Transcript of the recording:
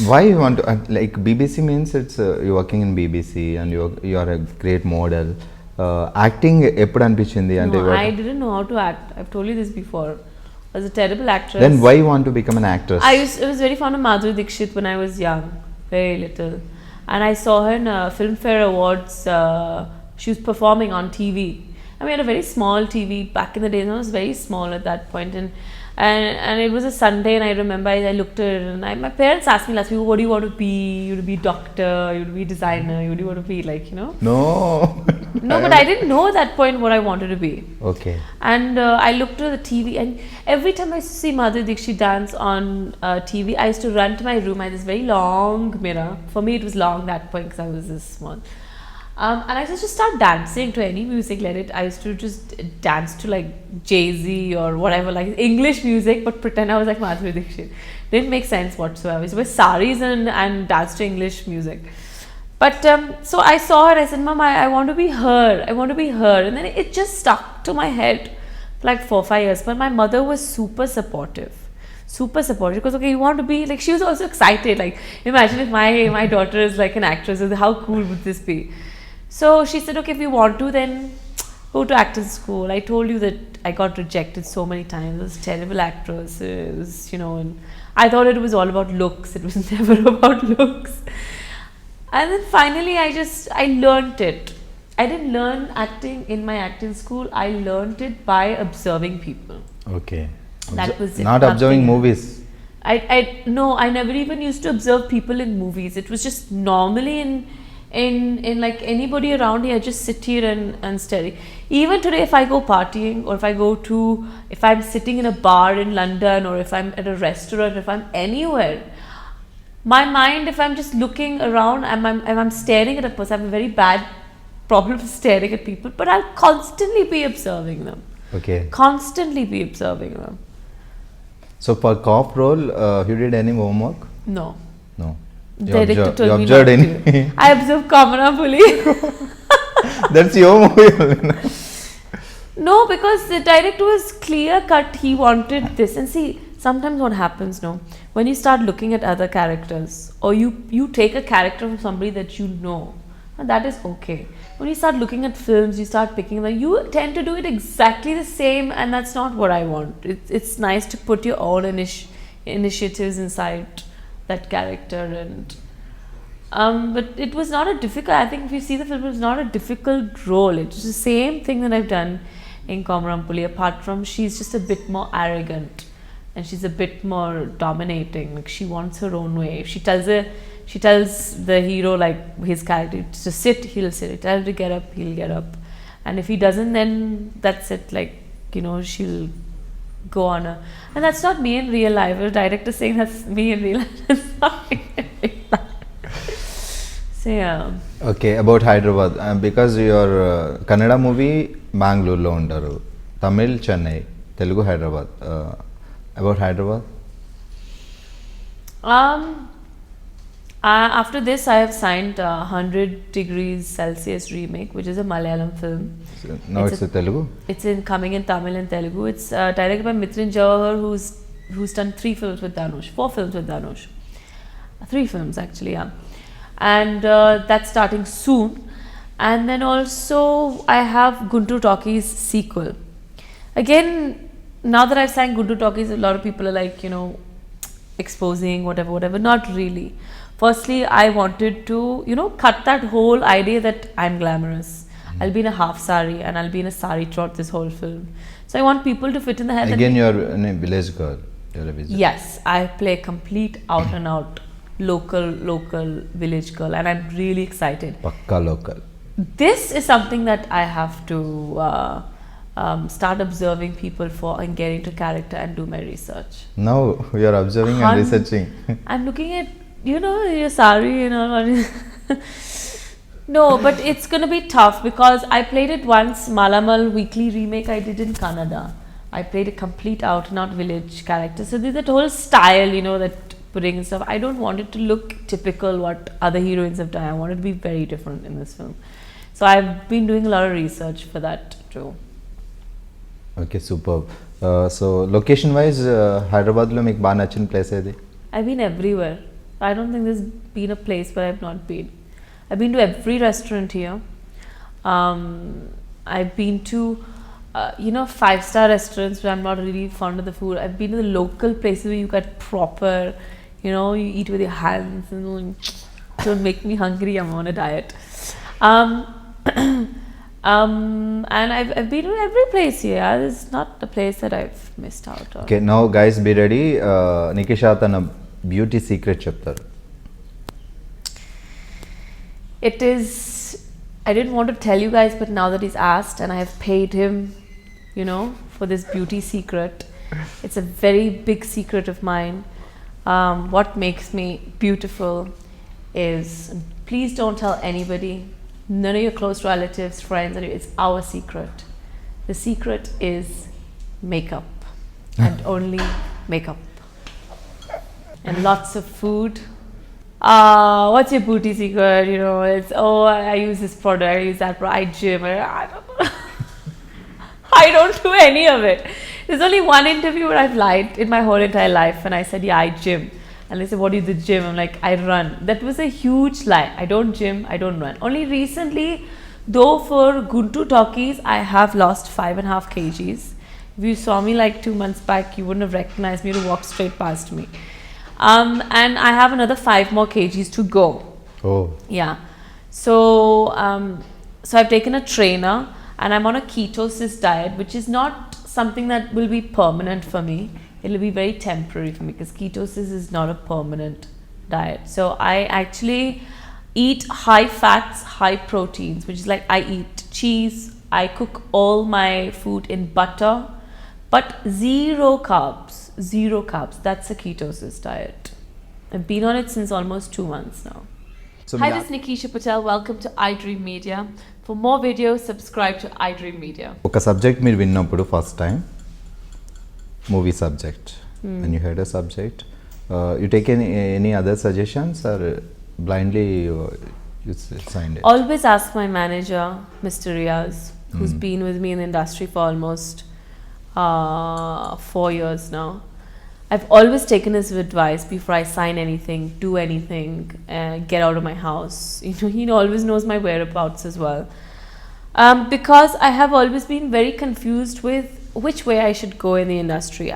Why you want to like BBC means it's you're working in BBC and you're a great model. Acting ఎప్పుడు అనిపించింది అంటే No, I didn't know how to act. I've told you this before. I was a terrible actress. Then why you want to become an actress? I was very fond of Madhuri Dixit when I was young, very little, and I saw her in Filmfare Awards. She was performing on TV. I mean, a very small TV back in the days. I was very small at that point, and it was a Sunday, and I remember I looked at it, and my parents asked me last week, "What do you want to be? You want to be doctor? You want to be designer? What do you want to be like? You know?" No. No, but I didn't know at that point what I wanted to be. Okay. And I looked at the TV, and every time I used to see Madhuri Dixit dance on TV, I used to run to my room. I had this very long mirror. For me, it was long that point because I was this small. And I used to start dancing to any music, let it. I used to just dance to like Jay-Z or whatever, like English music, but pretend I was like Madhuri Dixit. Didn't make sense whatsoever. I used to wear saris and dance to English music. But so I saw her, I said, Mom, I want to be her. I want to be her. And then it just stuck to my head for like 4-5 years. But my mother was super supportive. Super supportive. Because, okay, you want to be, like, she was also excited. Like, imagine if my daughter is like an actress. How cool would this be? So she said, okay, if you want to, then go to acting school. I told you that I got rejected so many times. I was a terrible actress. It was, you know, and I thought it was all about looks. It was never about looks. And then finally I learnt it. I didn't learn acting in my acting school. I learnt it by observing people. Okay. That was it. Not observing movies. No, I never even used to observe people in movies. It was just normally in like anybody around here, I just sit here and study. Even today, if I go partying or if I'm sitting in a bar in London or if I'm at a restaurant, if I'm anywhere, my mind, if I'm just looking around and I'm staring at a person, I have a very bad problem staring at people, but I'll constantly be observing them. Okay. Constantly be observing them. So for cop role, you did any homework? No. No. Director told me observed not any? to. I observed Kamarapuli. That's your movie. No, because the director was clear cut. He wanted this. And see, sometimes what happens, no, when you start looking at other characters, or you take a character from somebody that you know, and that is okay. When you start looking at films, you start picking them, you tend to do it exactly the same, and that's not what I want. It's nice to put your own initiatives inside that character, and but it was not a difficult, I think if you see the film, it was not a difficult role. It's the same thing that I've done in Komarampuli, apart from she's just a bit more arrogant and she's a bit more dominating. Like, she wants her own way. If she tells the hero, like his character, to sit, he'll sit. Tell him to get up, he'll get up. And if he doesn't, then that's it. Like, you know, she'll go on her. And that's not me in real life. The director saying that's me in real life. That's not me in real life. So yeah. Okay, about Hyderabad, because your Kannada movie Bangalore lo undaru, Tamil Chennai, Telugu Hyderabad. About Hyderabad? After this, I have signed 100 Degrees Celsius remake, which is a Malayalam film. So now it's a Telugu? It's coming in Tamil and Telugu. It's directed by Mithrin Jawahar, who's done 3 films with Dhanush, 4 films with Dhanush. 3 films actually, yeah. And that's starting soon. And then also I have Guntur Talkies sequel. Again, now that I've signed Guntur Talkies, a lot of people are like, you know, exposing whatever. Not really. Firstly, I wanted to, you know, cut that whole idea that I'm glamorous. I'll be in a half sari and I'll be in a sari throughout this whole film. So I want people to fit in the head. Again, you're a village girl. You're a village. Yes, I play complete out and out local village girl, and I'm really excited. Pakka local. This is something that I have to start observing people for and get into character and do my research. Now you're observing and researching. I'm looking at, you know, your sari and all. No, but it's going to be tough because I played it once, Malamal weekly remake I did in Kannada. I played a complete out and out village character. So there's that whole style, you know, that putting and stuff. I don't want it to look typical what other heroines have done. I want it to be very different in this film. So I've been doing a lot of research for that too. Okay, superb. So location wise, Hyderabad lo meek baa nachina place edi? I've been everywhere. I don't think there's been a place where I've not been. I've been to every restaurant here. I've been to, 5-star restaurants where I'm not really fond of the food. I've been to the local places where you get proper, you eat with your hands and don't make me hungry. I'm on a diet. And I've been to every place here. There's not a place that I've missed out on. Okay, now guys be ready. Nikesha tana beauty secret chaptaru. It is, I didn't want to tell you guys, but now that he's asked and I have paid him, for this beauty secret, it's a very big secret of mine. What makes me beautiful is, please don't tell anybody, none of your close relatives, friends, it's our secret. The secret is makeup and only makeup. And lots of food. What's your beauty secret? It's, I use this product, I use that product, iDream. I don't know. I don't do any of it. There's only one interview where I've lied in my whole entire life, and I said, yeah, I gym. And they said, what do you do gym? I'm like, I run. That was a huge lie. I don't gym, I don't run. Only recently, though, for Guntur Talkies, I have lost 5.5 kgs. If you saw me like 2 months back, you wouldn't have recognized me to walk straight past me. And I have another 5 more kgs to go. Oh. Yeah. So I've taken a trainer and I'm on a ketosis diet, which is not something that will be permanent for me. It'll be very temporary for me because ketosis is not a permanent diet. So I actually eat high fats, high proteins, which is like I eat cheese, I cook all my food in butter, but zero carbs. That's a ketosis diet. I've been on it since almost 2 months now. So Hi, this is Nikesha Patel. Welcome to iDream Media. For more videos, subscribe to iDream Media. ఒక subject మీరు విన్నప్పుడు first time movie subject and you heard a subject, you take any other suggestions or blindly you signed it? Always ask my manager, Mr. Riaz, who's been with me in the industry for almost 4 years now. I've always taken his advice before I sign anything, do anything, get out of my house. He always knows my whereabouts as well. Because I have always been very confused with which way I should go in the industry.